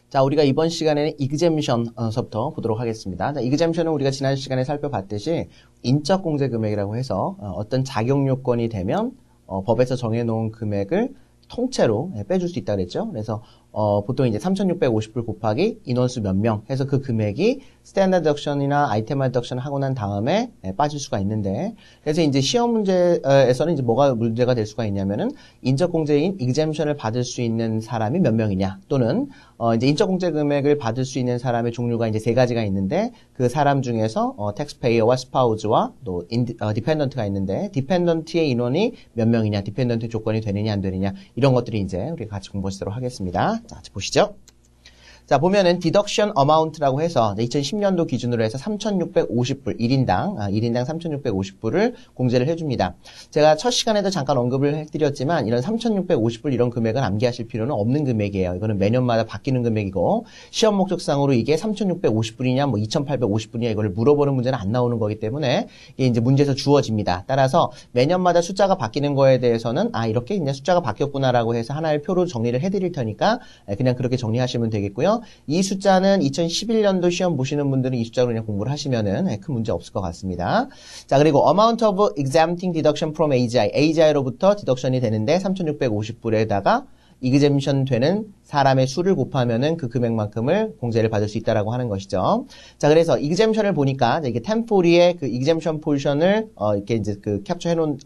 자, 우리가 이번 시간에는 exemption서부터 보도록 하겠습니다. 자, exemption은 우리가 지난 시간에 살펴봤듯이 인적 공제 금액이라고 해서 어떤 작용 요건이 되면 법에서 정해놓은 금액을 통째로 빼줄 수 있다 그랬죠. 그래서 보통 이제 3,650불 곱하기 인원수 몇 명 해서 그 금액이 스탠다드 덕션이나 아이템 덕션을 하고 난 다음에 빠질 수가 있는데, 그래서 이제 시험 문제에서는 이제 뭐가 문제가 될 수가 있냐면은 인적 공제인 exemption을 받을 수 있는 사람이 몇 명이냐, 또는 이제 인적 공제 금액을 받을 수 있는 사람의 종류가 이제 세 가지가 있는데, 그 사람 중에서 텍스페이어와 스파우즈와 또 디펜던트가 있는데, 디펜던트의 인원이 몇 명이냐, 디펜던트 조건이 되느냐 안 되느냐, 이런 것들이 이제 우리가 같이 공부하도록 하겠습니다. 자, 같이 보시죠. 자, 보면은 deduction amount라고 해서 2010년도 기준으로 해서 3,650불 1인당 3,650불을 공제를 해줍니다. 제가 첫 시간에도 잠깐 언급을 해드렸지만 이런 3,650불 이런 금액은 암기하실 필요는 없는 금액이에요. 이거는 매년마다 바뀌는 금액이고, 시험 목적상으로 이게 3,650불이냐 뭐 2,850불이냐 이걸 물어보는 문제는 안 나오는 거기 때문에 이게 이제 문제에서 주어집니다. 따라서 매년마다 숫자가 바뀌는 거에 대해서는 이렇게 이제 숫자가 바뀌었구나라고 해서 하나의 표로 정리를 해드릴 테니까 그냥 그렇게 정리하시면 되겠고요. 이 숫자는 2011년도 시험 보시는 분들은 이 숫자로 그냥 공부를 하시면은 큰 문제 없을 것 같습니다. 자, 그리고 amount of exempting deduction from AGI. AGI로부터 디덕션이 되는데 3,650불에다가 exemption 되는 사람의 수를 곱하면은 그 금액만큼을 공제를 받을 수 있다라고 하는 것이죠. 자, 그래서 exemption을 보니까 이게 1040의 그 exemption 포지션을 이렇게 이제 그 캡처해 놓은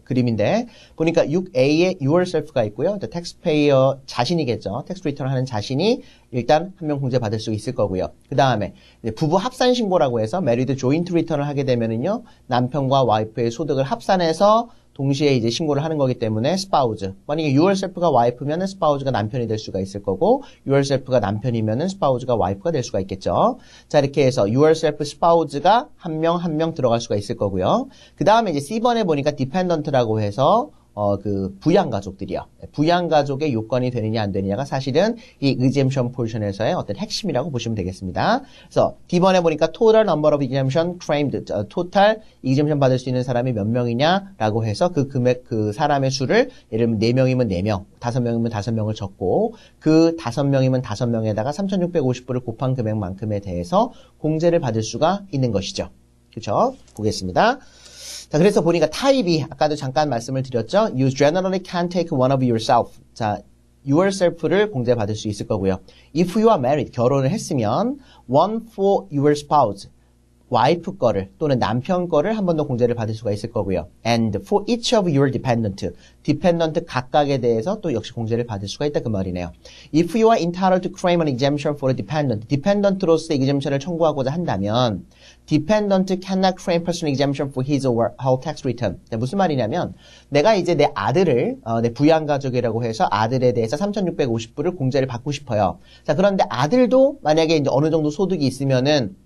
그림인데, 보니까 6A에 yourself가 있고요. taxpayer 자신이겠죠. tax return 하는 자신이 일단 한 명 공제 받을 수 있을 거고요. 그 다음에 부부 합산 신고라고 해서 married joint return을 하게 되면은요, 남편과 와이프의 소득을 합산해서 동시에 이제 신고를 하는 거기 때문에 spouse. 만약에 yourself가 와이프면은 spouse가 남편이 될 수가 있을 거고, yourself가 남편이면은 spouse가 와이프가 될 수가 있겠죠. 자, 이렇게 해서 yourself, spouse가 한 명 들어갈 수가 있을 거고요. 그 다음에 이제 C번에 보니까 dependent라고 해서 그 부양가족들이요. 부양가족의 요건이 되느냐 안 되느냐가 사실은 이 exemption 포지션에서의 어떤 핵심이라고 보시면 되겠습니다. 그래서 D번에 보니까 total number of exemption claimed, total exemption 받을 수 있는 사람이 몇 명이냐라고 해서 그 금액, 그 사람의 수를 예를 들면 4명이면 4명, 5명이면 5명을 적고, 그 5명이면 5명에다가 3,650불을 곱한 금액만큼에 대해서 공제를 받을 수가 있는 것이죠. 그렇죠? 보겠습니다. 자, 그래서 보니까 타입이 아까도 잠깐 말씀을 드렸죠. You generally can take one of yourself. 자, yourself를 공제받을 수 있을 거고요. If you are married, 결혼을 했으면 one for your spouse, 와이프 거를 또는 남편 거를 한 번 더 공제를 받을 수가 있을 거고요. And for each of your dependent 각각에 대해서 또 역시 공제를 받을 수가 있다 그 말이네요. If you are entitled to claim an exemption for a dependent로서 exemption을 청구하고자 한다면 dependent cannot claim personal exemption for his or her tax return. 무슨 말이냐면, 내가 이제 내 아들을 내 부양가족이라고 해서 아들에 대해서 3,650불을 공제를 받고 싶어요. 자, 그런데 아들도 만약에 이제 어느 정도 소득이 있으면은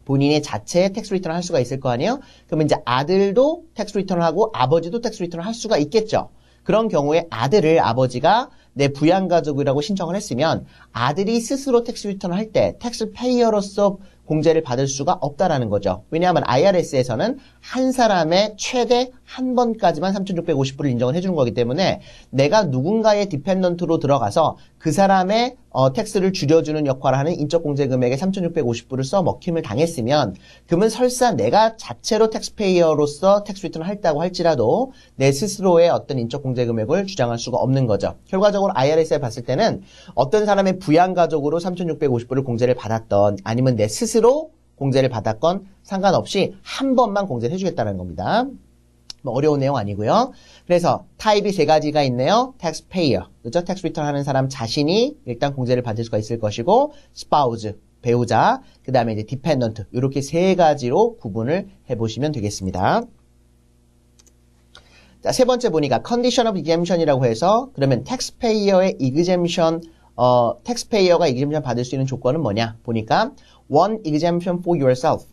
본인의 자체의 텍스 리턴을 할 수가 있을 거 아니에요? 그러면 이제 아들도 텍스 리턴을 하고 아버지도 텍스 리턴을 할 수가 있겠죠. 그런 경우에 아들을 아버지가 내 부양가족이라고 신청을 했으면 아들이 스스로 텍스 리턴을 할 때 텍스 페이어로서 공제를 받을 수가 없다라는 거죠. 왜냐하면 IRS에서는 한 사람의 최대 한 번까지만 3,650불을 인정을 해주는 거기 때문에 내가 누군가의 디펜던트로 들어가서 그 사람의 텍스를 줄여주는 역할을 하는 인적공제 금액에 3,650불을 써먹힘을 당했으면, 그러면 설사 내가 자체로 텍스페이어로서 텍스 리턴을 했다고 할지라도 내 스스로의 어떤 인적공제 금액을 주장할 수가 없는 거죠. 결과적으로 IRS에 봤을 때는 어떤 사람의 부양가족으로 3,650불을 공제를 받았던, 아니면 내 스스로 공제를 받았건 상관없이 한 번만 공제를 해주겠다는 겁니다. 뭐 어려운 내용 아니고요. 그래서 타입이 세 가지가 있네요. taxpayer, 그렇죠? tax return 하는 사람 자신이 일단 공제를 받을 수가 있을 것이고, spouse, 배우자, 그 다음에 이제 dependent, 이렇게 세 가지로 구분을 해보시면 되겠습니다. 자, 세 번째 보니까 condition of exemption이라고 해서, 그러면 taxpayer의 exemption, taxpayer가 exemption 받을 수 있는 조건은 뭐냐? 보니까 one exemption for yourself.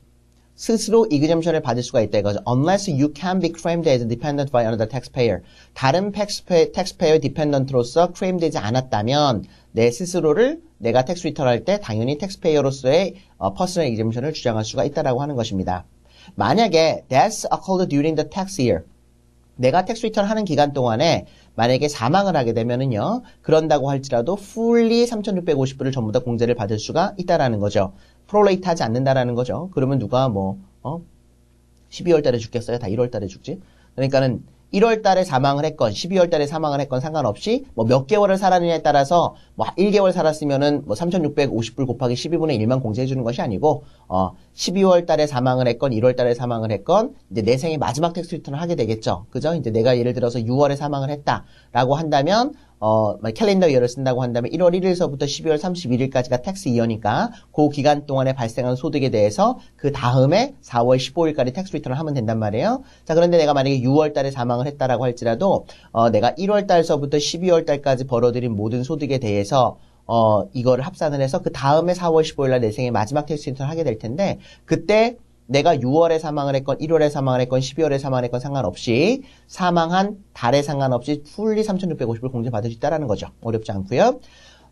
스스로 exemption을 받을 수가 있다 이거죠. Unless you can be claimed as dependent by another taxpayer. 다른 taxpayer dependent로서 claim되지 않았다면 내 스스로를 내가 tax return 할 때 당연히 taxpayer로서의 personal exemption을 주장할 수가 있다라고 하는 것입니다. 만약에 deaths occurred during the tax year. 내가 tax return 하는 기간 동안에 만약에 사망을 하게 되면은요, 그런다고 할지라도 fully 3,650불을 전부 다 공제를 받을 수가 있다라는 거죠. 프로레이트 하지 않는다라는 거죠. 그러면 누가 12월 달에 죽겠어요? 다 1월 달에 죽지? 그러니까는 1월 달에 사망을 했건 12월 달에 사망을 했건 상관없이 몇 개월을 살았느냐에 따라서 1개월 살았으면은 3,650불 곱하기 12분의 1만 공제해 주는 것이 아니고 12월 달에 사망을 했건 1월 달에 사망을 했건 이제 내 생의 마지막 텍스 리턴을 하게 되겠죠. 그죠? 이제 내가 예를 들어서 6월에 사망을 했다라고 한다면 캘린더 이어를 쓴다고 한다면 1월 1일서부터 12월 31일까지가 텍스 이어니까 그 기간 동안에 발생한 소득에 대해서 그 다음에 4월 15일까지 텍스 리턴을 하면 된단 말이에요. 자, 그런데 내가 만약에 6월 달에 사망을 했다라고 할지라도 내가 1월 달서부터 12월 달까지 벌어들인 모든 소득에 대해서 이거를 합산을 해서 그 다음에 4월 15일 날 내 생의 마지막 텍스 리턴을 하게 될 텐데 그때 내가 6월에 사망을 했건 1월에 사망을 했건 12월에 사망을 했건 상관없이 사망한 달에 상관없이 fully 3,650불 공제받을 수 있다는 거죠. 어렵지 않고요.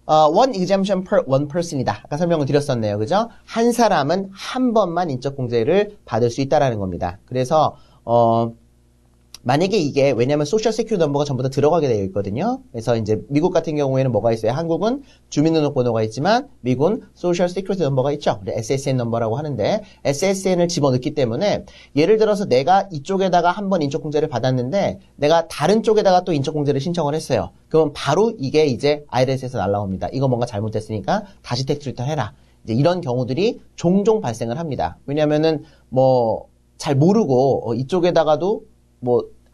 one exemption per one person이다. 아까 설명을 드렸었네요. 그죠? 한 사람은 한 번만 인적 공제를 받을 수 있다는 겁니다. 그래서 만약에 이게 왜냐하면 소셜 세큐리티 넘버가 전부 다 들어가게 되어 있거든요. 그래서 이제 미국 같은 경우에는 뭐가 있어요? 한국은 주민등록번호가 있지만 미국은 소셜 세큐리티 넘버가 있죠. SSN 넘버라고 하는데 SSN을 집어넣기 때문에 예를 들어서 내가 이쪽에다가 한 번 인적공제를 받았는데 내가 다른 쪽에다가 또 인적공제를 신청을 했어요. 그러면 바로 이게 이제 IRS에서 날라옵니다. 이거 뭔가 잘못됐으니까 다시 텍스 리턴 해라. 이제 이런 경우들이 종종 발생을 합니다. 왜냐면은 잘 모르고 이쪽에다가도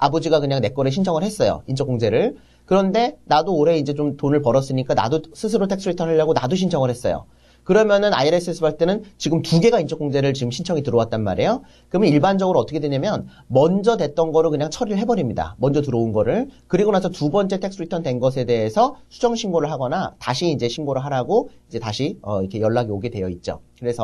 아버지가 그냥 내 거를 신청을 했어요. 인적공제를. 그런데 나도 올해 이제 좀 돈을 벌었으니까 나도 스스로 텍스 리턴 하려고 나도 신청을 했어요. 그러면은 IRS에서 볼 때는 지금 2개가 인적공제를 지금 신청이 들어왔단 말이에요. 그러면 일반적으로 어떻게 되냐면 먼저 됐던 거를 그냥 처리를 해버립니다. 먼저 들어온 거를. 그리고 나서 두 번째 텍스 리턴 된 것에 대해서 수정 신고를 하거나 다시 이제 신고를 하라고 이제 다시 이렇게 연락이 오게 되어 있죠. 그래서